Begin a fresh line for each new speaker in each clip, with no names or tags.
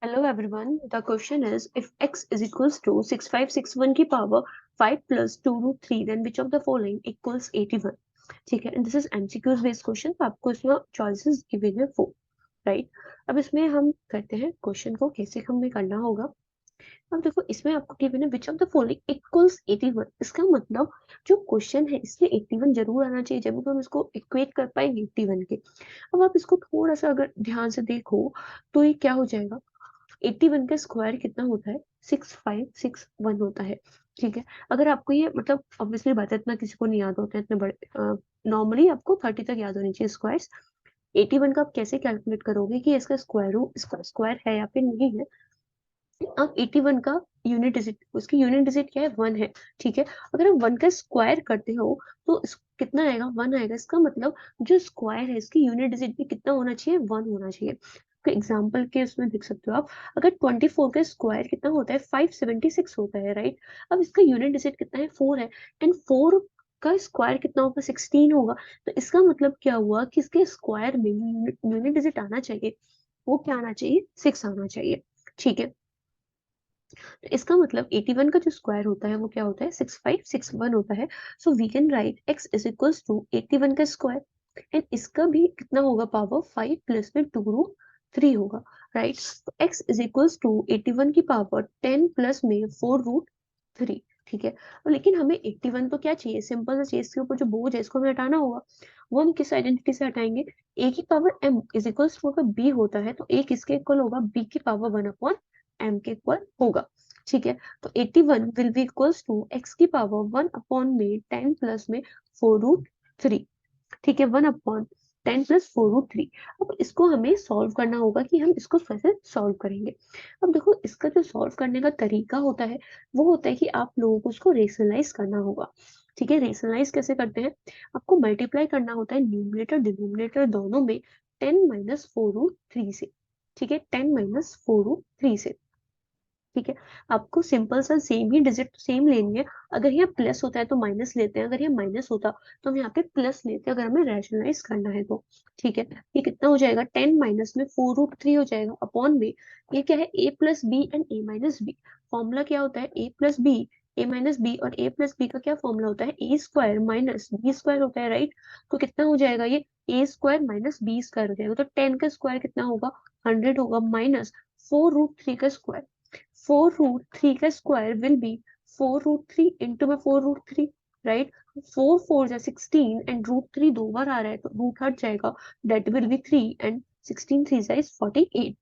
Hello everyone. The question is if x is equals to 6561 की power 5 plus 2 root 3 then which of the following equals 81. ठीक है, and this is MCQs based question. तो आपको इसमें choices given है 4, right? अब इसमें हम करते हैं क्वेश्चन को कैसे हमें करना होगा. अब देखो इसमें आपको गिवन है which of the following equals 81. इसका मतलब जो क्वेश्चन है इसमें 81 जरूर आना चाहिए जब हम इसको इक्वेट कर पाएंगे 81 के. अब आप इसको थोड़ा सा अगर ध्यान से देखो तो ये क्या हो जाएगा. 81 का स्क्वायर कितना होता है 6561 होता है. ठीक है, अगर आपको ये मतलब ऑब्वियसली बात है इतना किसी को नहीं याद होता है इतने बड़े. नॉर्मली आपको 30 तक याद होनी चाहिए स्क्वायर्स. 81 का आप कैसे कैलकुलेट करोगे कि इसका स्क्वायर है या फिर नहीं है. अब 81 का यूनिट डिजिट उसकी यूनिट डिजिट क्या है 1 है. ठीक है, अगर आप 1 का स्क्वायर करते हो तो कितना आएगा 1 आएगा. इसका मतलब जो स्क्वायर है इसकी यूनिट डिजिट भी कितना होना चाहिए 1 होना चाहिए. तो एग्जाम्पल के उसमें देख सकते हो आप अगर 24 का स्क्वायर कितना होता है 576 होता है राइट. अब इसका यूनिट डिजिट कितना है 4 है एंड 4 का स्क्वायर कितना होगा 16 होगा. तो इसका मतलब क्या हुआ कि इसके स्क्वायर में यूनिट डिजिट आना चाहिए वो क्या आना चाहिए 6 आना चाहिए. ठीक है, तो इसका मतलब 81 का जो स्क्वायर होता है वो क्या होता है 6561 होता है. So we can write x is equals to 81 का स्क्वायर एंड इसका भी कितना होगा पावर 5 प्लस में 2 रूट 3 होगा राइट. तो x इज इक्वल्स टू 81 की पावर 10 प्लस में 4 रूट 3. ठीक है, लेकिन हमें 81 तो क्या चाहिए सिंपल सा चाहिए. इसके ऊपर जो बोझ है इसको हमें हटाना होगा. वो हम किस आइडेंटिटी से हटाएंगे a की power m is equals to अगर b होता है तो a किसके इक्वल होगा b की पावर 1 अपॉन m के इक्वल होगा. ठीक है, तो 81 will be equals to x की पावर 1 अपॉन में 10 प्लस में 4 रूट 3. ठीक है, 1 अपॉन 10 प्लस 4 रूट 3. अब इसको हमें सॉल्व करना होगा कि हम इसको कैसे सॉल्व करेंगे. अब देखो इसका जो सॉल्व करने का तरीका होता है वो होता है कि आप लोगों को उसको रेशनलाइज करना होगा. ठीक है, रेशनलाइज कैसे करते हैं आपको मल्टीप्लाई करना होता है न्यूमरेटर डिनोमिनेटर दोनों में 10 माइनस 4 रूट 3 से. ठीक है, 10 माइनस 4 रूट 3 से. ठीक है, आपको सिंपल सा सेम ही डिजिट सेम लेनी है. अगर यहाँ प्लस होता है तो माइनस लेते हैं, अगर यहाँ माइनस होता तो हम यहाँ पे प्लस लेते हैं अगर हमें रैशनलाइज करना है तो. ठीक है, ये कितना हो जाएगा 10 माइनस में 4 रूट 3 हो जाएगा अपॉन में ये क्या है a plus B and a minus B. Formula क्या होता है a plus B a minus B और a प्लस बी का क्या फॉर्मूला होता है a square minus B square होता है राइट. तो कितना हो जाएगा ये a square minus B square हो जाएगा. तो 10 का स्क्वायर कितना होगा 100 होगा माइनस 4 रूट 3 का स्क्वायर. 4 रूट 3 का square will be 4 root 3 into में 4 रूट 3 राइट. 4 4 जा 16 एंड रूट 3 दो बार आ रहा है तो रूट हट जाएगा. दैट विल बी 3 एंड 16 3 जा इज 48.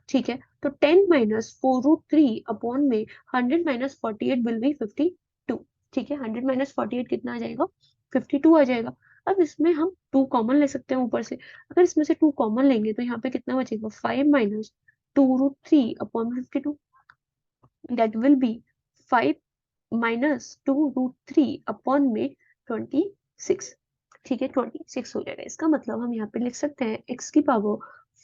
ठीक है, तो 10 माइनस 4 रूट 3 अपॉन में 100 माइनस 48 विल बी 52. ठीक है, 100 माइनस 48 कितना आ जाएगा 52 आ जाएगा. अब इसमें हम 2 कॉमन ले सकते हैं ऊपर से. अगर इसमें से 2 कॉमन लेंगे तो यहाँ पे कितना बचेगा 5 minus 2 root 3 upon 52. that will be 5 minus 2 root 3 upon में 26. ठीक है, 26 हो जाएगा. इसका मतलब हम यहाँ पे लिख सकते हैं x की पावर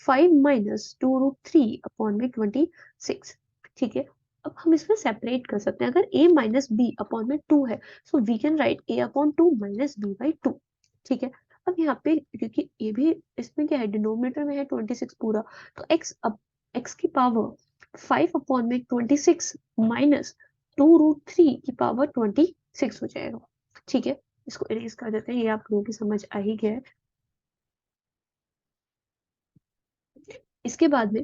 5 माइनस 2 रूट 3 अपॉन में 26. ठीक है, अब हम इसमें सेपरेट कर सकते हैं. अगर a माइनस बी अपॉन में 2 है so we can write a upon 2 minus B by 2. ठीक है, अब यहाँ पे क्योंकि a भी इसमें क्या है डिनोमिनेटर में है 26 पूरा तो x की पावर 5 अपॉन में 26 माइनस 2 रूट 3 की पावर 26 हो जाएगा. ठीक है, इसको इरेज कर देते हैं. ये आप लोगों की समझ आ ही गया है. इसके बाद में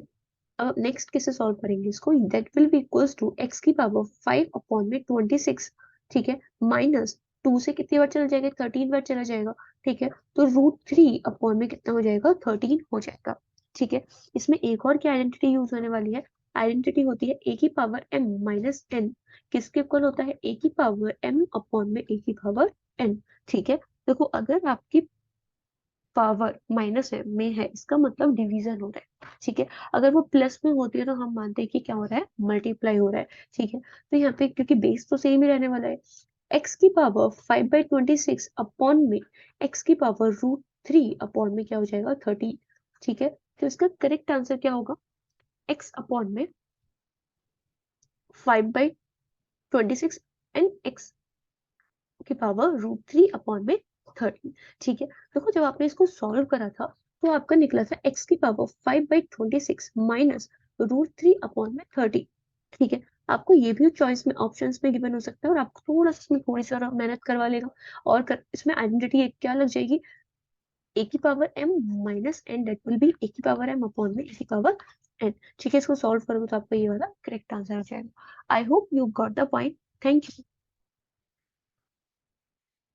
अब नेक्स्ट कैसे सॉल्व करेंगे इसको. That will be equals to x की पावर 5 अपॉन में 26. ठीक है, माइनस 2 से कितनी बार चला जाएगा 13 बार चला जाएगा. ठीक है, तो रूट 3 अपॉन में कितना हो जाएगा 13 हो जाएगा. ठीक है, इसमें एक और क्या आइडेंटिटी यूज होने वाली है. आइडेंटिटी होती है a की पावर m माइनस n किसके इक्वल होता है a की पावर m अपॉन में a की पावर n. ठीक है, देखो अगर आपकी पावर माइनस है में है इसका मतलब डिवीजन हो रहा है. ठीक है, अगर वो प्लस में होती है तो हम मानते हैं कि क्या हो रहा है मल्टीप्लाई हो रहा है. ठीक है, तो यहाँ पे क्योंकि बेस तो सेम ही रहने वाला है x की पावर 5/26 अपॉन में x की पावर रूट 3 अपॉन में क्या हो जाएगा 30. ठीक है, तो इसका करेक्ट आंसर क्या होगा x अपॉन में 5/26 एंड x की पावर रूट 3 अपॉन में 30. ठीक है, देखो जब आपने इसको सॉल्व करा था तो आपका निकला था x की पावर 5/26 माइनस √3/30। ठीक है, आपको ये भी चॉइस में ऑप्शंस में गिवन हो सकता है और आपको थोड़ा सा इसमें थोड़ी सी और मेहनत करवा लेगा और इसमें आइडेंटिटी एक क्या लग जाएगी, a की power m minus n, that will be a की पावर m अपॉन में a की पावर n। ठीक है, इसको सॉल्व करोगे तो आपको ये वाला करेक्ट आंसर आ जाएगा। I hope you got the point. Thank you.